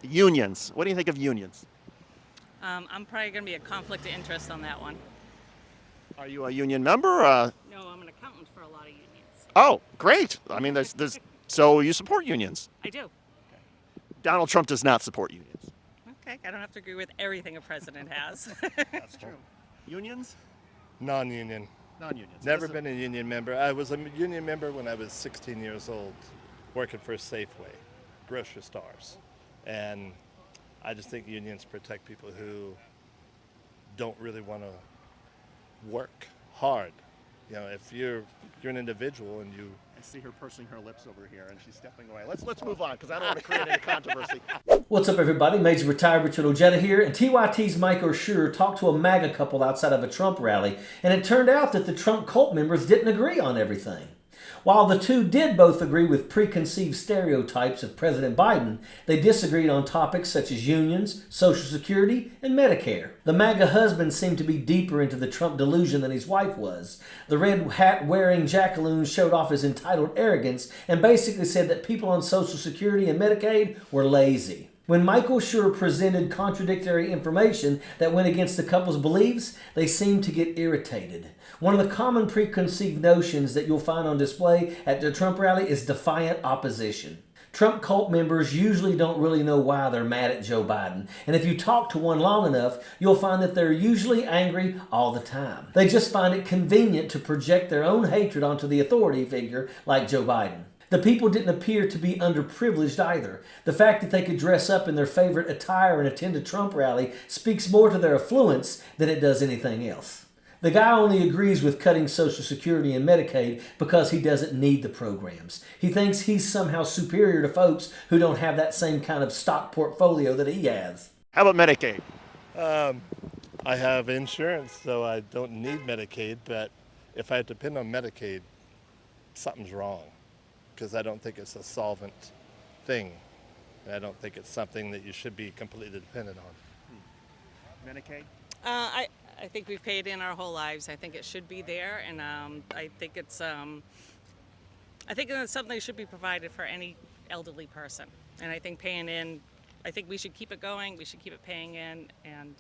Unions. What do you think of unions? I'm probably going to be a conflict of interest on that one. Are you a union member? No, I'm an accountant for a lot of unions. Oh, great. I mean, there's so you support unions. I do. Donald Trump does not support unions. Okay, I don't have to agree with everything a president has. That's true. Unions? Non-union. Non-unions. Never been a union member. I was a union member when I was 16 years old, working for Safeway, grocery stores. And I just think unions protect people who don't really want to work hard. You know, if you're an individual and you... I see her pursing her lips over here, and she's stepping away. Let's move on, because I don't want to create any controversy. What's up, everybody? Major Retired Richard Ojeda here, and TYT's Mike O'Shure talked to a MAGA couple outside of a Trump rally, and it turned out that the Trump cult members didn't agree on everything. While the two did both agree with preconceived stereotypes of President Biden, they disagreed on topics such as unions, Social Security, and Medicare. The MAGA husband seemed to be deeper into the Trump delusion than his wife was. The red hat-wearing jackaloon showed off his entitled arrogance and basically said that people on Social Security and Medicaid were lazy. When Mike O'Shure presented contradictory information that went against the couple's beliefs, they seemed to get irritated. One of the common preconceived notions that you'll find on display at the Trump rally is defiant opposition. Trump cult members usually don't really know why they're mad at Joe Biden, and if you talk to one long enough, you'll find that they're usually angry all the time. They just find it convenient to project their own hatred onto the authority figure like Joe Biden. The people didn't appear to be underprivileged either. The fact that they could dress up in their favorite attire and attend a Trump rally speaks more to their affluence than it does anything else. The guy only agrees with cutting Social Security and Medicaid because he doesn't need the programs. He thinks he's somehow superior to folks who don't have that same kind of stock portfolio that he has. How about Medicaid? I have insurance, so I don't need Medicaid, but if I depend on Medicaid, something's wrong, because I don't think it's a solvent thing. And I don't think it's something that you should be completely dependent on. Medicaid? I think we've paid in our whole lives. I think it should be there, and I think it's something that should be provided for any elderly person. And I think paying in, I think we should keep it going. We should keep it paying in, and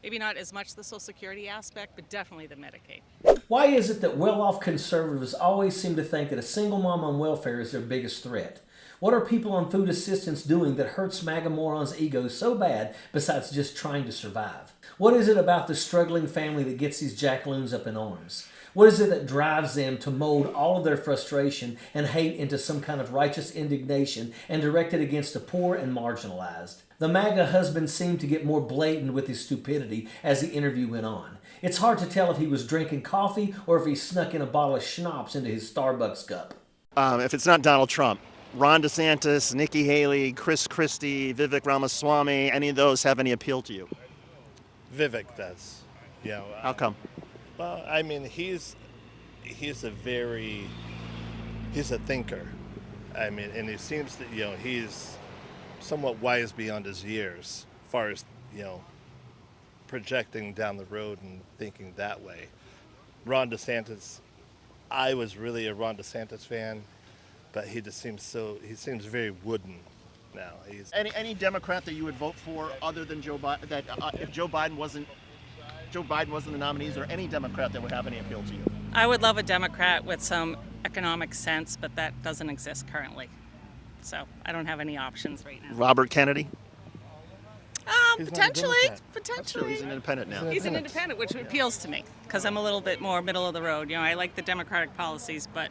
maybe not as much the Social Security aspect, but definitely the Medicaid. Why is it that well-off conservatives always seem to think that a single mom on welfare is their biggest threat? What are people on food assistance doing that hurts MAGA morons' egos so bad besides just trying to survive? What is it about the struggling family that gets these jackaloons up in arms? What is it that drives them to mold all of their frustration and hate into some kind of righteous indignation and direct it against the poor and marginalized? The MAGA husband seemed to get more blatant with his stupidity as the interview went on. It's hard to tell if he was drinking coffee or if he snuck in a bottle of schnapps into his Starbucks cup. If it's not Donald Trump, Ron DeSantis, Nikki Haley, Chris Christie, Vivek Ramaswamy, any of those have any appeal to you? Vivek does. You know, How come? Well, I mean, he's a thinker. I mean, and it seems that, you know, he's somewhat wise beyond his years as far as, you know, projecting down the road and thinking that way. Ron DeSantis, I was really a Ron DeSantis fan, but he just seems very wooden now. Any Democrat that you would vote for other than Joe Biden, that if Joe Biden wasn't the nominee, is there any Democrat that would have any appeal to you? I would love a Democrat with some economic sense, but that doesn't exist currently. So I don't have any options right now. Robert Kennedy? Potentially. That's true. He's an independent now. He's an independent, which appeals to me because I'm a little bit more middle of the road. You know, I like the Democratic policies, but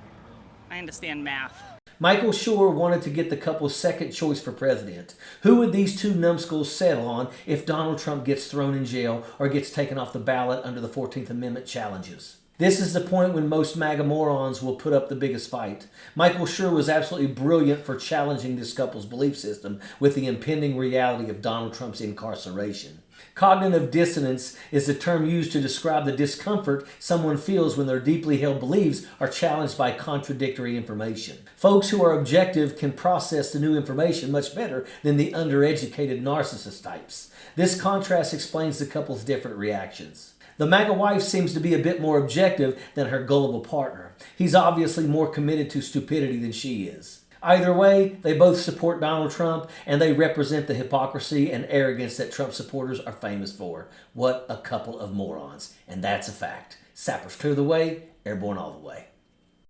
I understand math. Mike O'Shure wanted to get the couple's second choice for president. Who would these two numbskulls settle on if Donald Trump gets thrown in jail or gets taken off the ballot under the 14th Amendment challenges? This is the point when most MAGA morons will put up the biggest fight. Mike O'Shure was absolutely brilliant for challenging this couple's belief system with the impending reality of Donald Trump's incarceration. Cognitive dissonance is the term used to describe the discomfort someone feels when their deeply held beliefs are challenged by contradictory information. Folks who are objective can process the new information much better than the undereducated narcissist types. This contrast explains the couple's different reactions. The MAGA wife seems to be a bit more objective than her gullible partner. He's obviously more committed to stupidity than she is. Either way, they both support Donald Trump, and they represent the hypocrisy and arrogance that Trump supporters are famous for. What a couple of morons. And that's a fact. Sappers clear the way, airborne all the way.